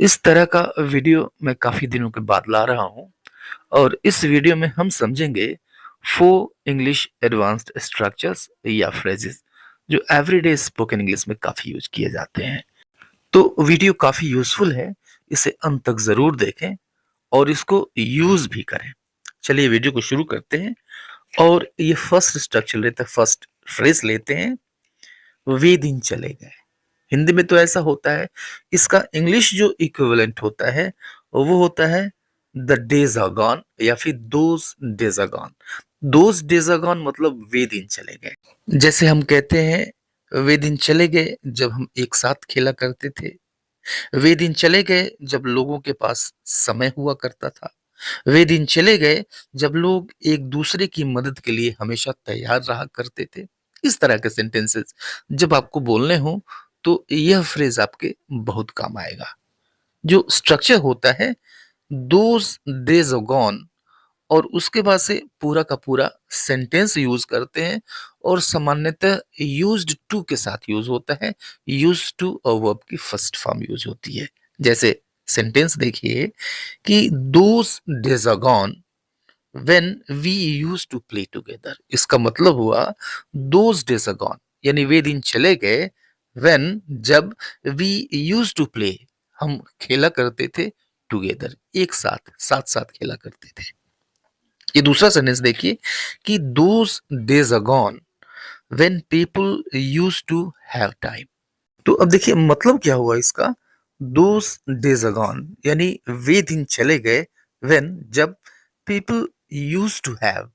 इस तरह का वीडियो मैं काफ़ी दिनों के बाद ला रहा हूँ और इस वीडियो में हम समझेंगे 4 इंग्लिश एडवांस्ड स्ट्रक्चर्स या फ्रेजेस जो एवरीडे स्पोकन इंग्लिश में काफ़ी यूज किए जाते हैं। तो वीडियो काफ़ी यूजफुल है, इसे अंत तक ज़रूर देखें और इसको यूज भी करें। चलिए वीडियो को शुरू करते हैं और ये फर्स्ट स्ट्रक्चर लेते हैं, फर्स्ट फ्रेज लेते हैं। वे दिन चले गए। हिंदी में तो ऐसा होता है, इसका इंग्लिश जो इक्विवेलेंट होता है वो होता है द डेज आर गॉन या फिर those days are gone. Those days are gone मतलब वे दिन चले गए। जैसे हम कहते हैं वे दिन चले गए जब हम एक साथ खेला करते थे। वे दिन चले गए जब लोगों के पास समय हुआ करता था। वे दिन चले गए जब लोग एक दूसरे की मदद के लिए हमेशा तैयार रहा करते थे। इस तरह के सेंटेंसेस जब आपको बोलने हो तो यह फ्रेज आपके बहुत काम आएगा। जो स्ट्रक्चर होता है दोज डेज गॉन और उसके बाद से पूरा का पूरा सेंटेंस यूज करते हैं और सामान्यतः यूज्ड टू के साथ यूज होता है। यूज टू और वर्ब की फर्स्ट फॉर्म यूज होती है। जैसे सेंटेंस देखिए कि those days are gone when we used to play together. इसका मतलब हुआ दोज डेज आर गॉन यानी वे दिन चले गए व्हेन जब वी यूज्ड टू प्ले हम खेला करते थे टुगेदर एक साथ साथ साथ खेला करते थे। ये दूसरा सेंटेंस देखिए कि those days are gone when people used to have time. तो अब देखिए मतलब क्या हुआ इसका। दोज डेज आर गॉन यानी वे दिन चले गए व्हेन जब पीपल यूज्ड टू हैव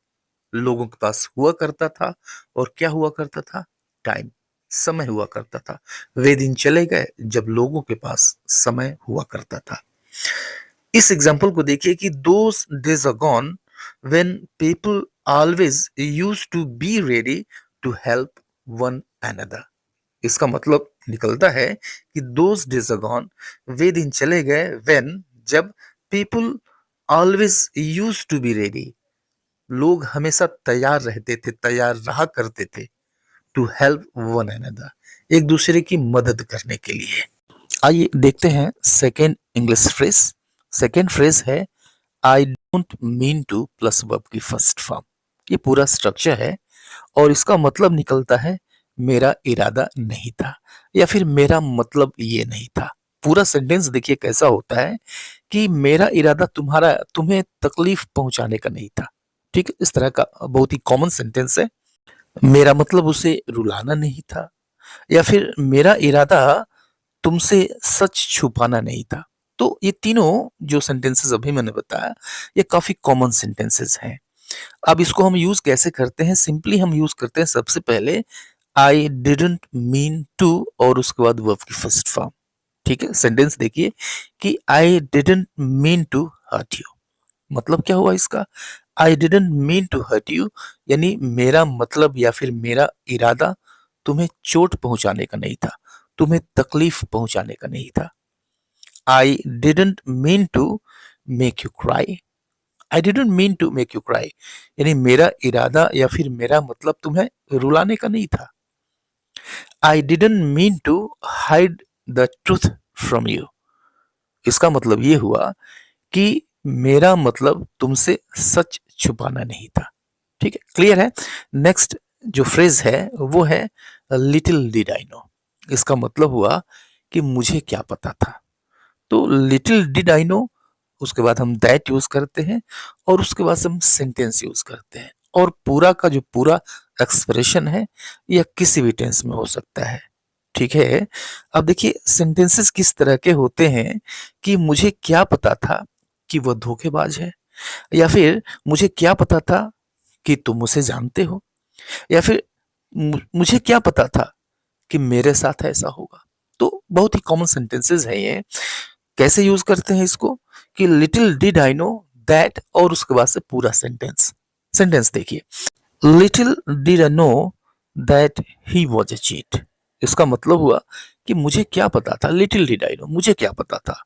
लोगों के पास हुआ करता था और क्या हुआ करता था टाइम समय हुआ करता था। वे दिन चले गए जब लोगों के पास समय हुआ करता था। इस एग्जाम्पल को देखिए कि those days are gone when people always used to be ready to help one another. इसका मतलब निकलता है कि दोज डेज आर गॉन वे दिन चले गए व्हेन जब people always used to be ready लोग हमेशा तैयार रहते थे तैयार रहा करते थे टू हेल्प वन अनदर एक दूसरे की मदद करने के लिए। आइए देखते हैं second English phrase. Second phrase है I don't mean to plus verb की फर्स्ट फॉर्म। ये पूरा स्ट्रक्चर है और इसका मतलब निकलता है मेरा इरादा नहीं था या फिर मेरा मतलब ये नहीं था। पूरा सेंटेंस देखिए कैसा होता है कि मेरा इरादा तुम्हें तकलीफ पहुंचाने का नहीं था। ठीक है, इस तरह का बहुत ही कॉमन सेंटेंस है। मेरा मतलब उसे रुलाना नहीं था या फिर मेरा इरादा तुमसे सच छुपाना नहीं था। तो ये तीनों जो सेंटेंसेस अभी मैंने बताया ये काफी कॉमन सेंटेंसेस हैं। अब इसको हम यूज कैसे करते हैं। सिंपली हम यूज करते हैं सबसे पहले आई डिडंट मीन टू और उसके बाद वर्ब की फर्स्ट फॉर्म। ठीक है, सेंटेंस देखिए कि I didn't mean to hurt you. मतलब क्या हुआ इसका। I didn't mean to hurt you यानी मेरा मतलब या फिर मेरा इरादा तुम्हें चोट पहुंचाने का नहीं था तुम्हें तकलीफ पहुंचाने का नहीं था। I didn't mean to make you cry. I didn't mean to make you cry यानी मेरा इरादा या फिर मेरा मतलब तुम्हें रुलाने का नहीं था। I didn't mean to hide the truth from you. इसका मतलब ये हुआ कि मेरा मतलब तुमसे सच छुपाना नहीं था। ठीक है, क्लियर है। नेक्स्ट जो फ्रेज है वो है लिटिल डिड आई नो। इसका मतलब हुआ कि मुझे क्या पता था। तो लिटिल डिड आई नो उसके बाद हम दैट यूज करते हैं और उसके बाद से हम सेंटेंस यूज करते हैं और पूरा का जो पूरा एक्सप्रेशन है यह किसी भी टेंस में हो सकता है। ठीक है, अब देखिए सेंटेंसेस किस तरह के होते हैं कि मुझे क्या पता था कि वह धोखेबाज है या फिर मुझे क्या पता था कि तुम उसे जानते हो या फिर मुझे क्या पता था कि मेरे साथ ऐसा होगा। तो बहुत ही कॉमन सेंटेंसेस है ये। कैसे यूज करते हैं इसको कि little did I know that और उसके बाद से पूरा सेंटेंस। सेंटेंस देखिए little did I know that he was a cheat. इसका मतलब हुआ कि मुझे क्या पता था। लिटिल डिड आई नो मुझे क्या पता था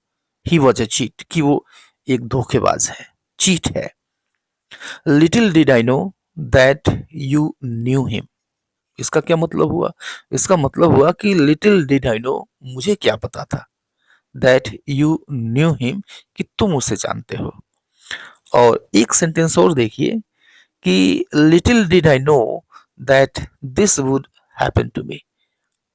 ही वॉज ए चीट कि वो एक धोखेबाज है चीट है। Little did I know that you knew him. इसका क्या मतलब हुआ। इसका मतलब हुआ कि लिटिल डिड आई नो मुझे क्या पता था दैट यू न्यू हिम, कि तुम उसे जानते हो। और एक सेंटेंस और देखिए कि little did I know that this would happen to me.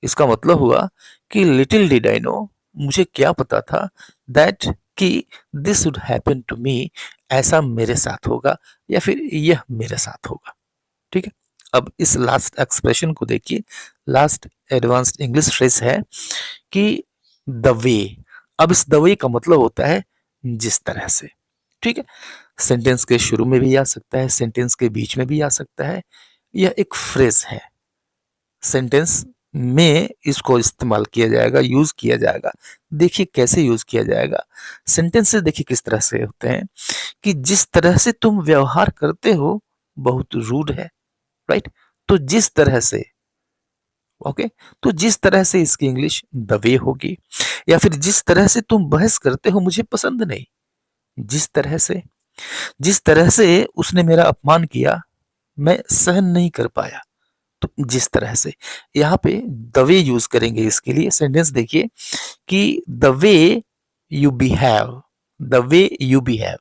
इसका मतलब हुआ कि लिटिल डिड आई नो, मुझे क्या पता था, दैट कि this would happen to me, ऐसा मेरे साथ होगा या फिर यह मेरे साथ होगा। ठीक है। अब इस लास्ट एक्सप्रेशन को देखिए। लास्ट एडवांस्ड इंग्लिश फ्रेज है कि द वे। अब इस द वे का मतलब होता है जिस तरह से। ठीक है। सेंटेंस के शुरू में भी आ सकता है, सेंटेंस के बीच में भी आ सकता है। यह एक फ्रेज है, सेंटेंस में इसको इस्तेमाल किया जाएगा, यूज किया जाएगा। देखिए कैसे यूज किया जाएगा। सेंटेंसेस देखिए किस तरह से होते हैं कि जिस तरह से तुम व्यवहार करते हो बहुत रूड है। राइट। तो जिस तरह से, ओके, तो जिस तरह से इसकी इंग्लिश द वे होगी। या फिर जिस तरह से तुम बहस करते हो मुझे पसंद नहीं। जिस तरह से, जिस तरह से उसने मेरा अपमान किया मैं सहन नहीं कर पाया। तो जिस तरह से, यहाँ पे द वे यूज करेंगे इसके लिए। सेंटेंस देखिए कि the way you behave, the way you behave,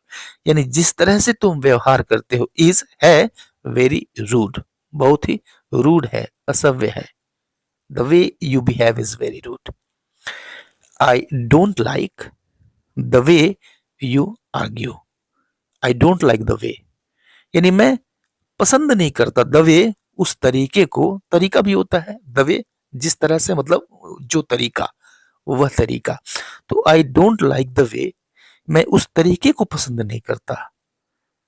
यानी जिस तरह से तुम व्यवहार करते हो इज है वेरी रूड, बहुत ही रूड है, असभ्य है। The way you behave is very rude. I don't like the way you argue. I don't like the way, यानी मैं पसंद नहीं करता द वे, उस तरीके को। तरीका भी होता है द वे, जिस तरह से मतलब जो तरीका, वह तरीका। तो आई डोंट लाइक द वे, मैं उस तरीके को पसंद नहीं करता।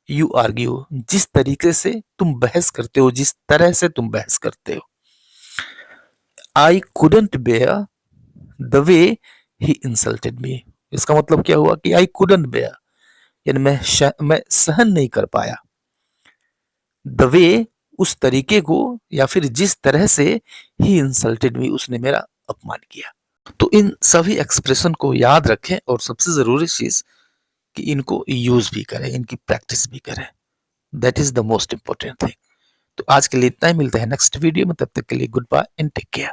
यू आर्ग्यू, जिस तरीके से तुम बहस करते हो, जिस तरह से तुम बहस करते हो। I couldn't bear the way he insulted me. इसका मतलब क्या हुआ कि आई कुडंट बेयर, यानी मैं सहन नहीं कर पाया द वे, उस तरीके को, या फिर जिस तरह से ही इंसल्टेड मी, उसने मेरा अपमान किया। तो इन सभी एक्सप्रेशन को याद रखें और सबसे जरूरी चीज कि इनको यूज भी करें, इनकी प्रैक्टिस भी करें। That is the most important thing. तो आज के लिए इतना ही, मिलते हैं नेक्स्ट वीडियो में। तब तक के लिए goodbye and take care.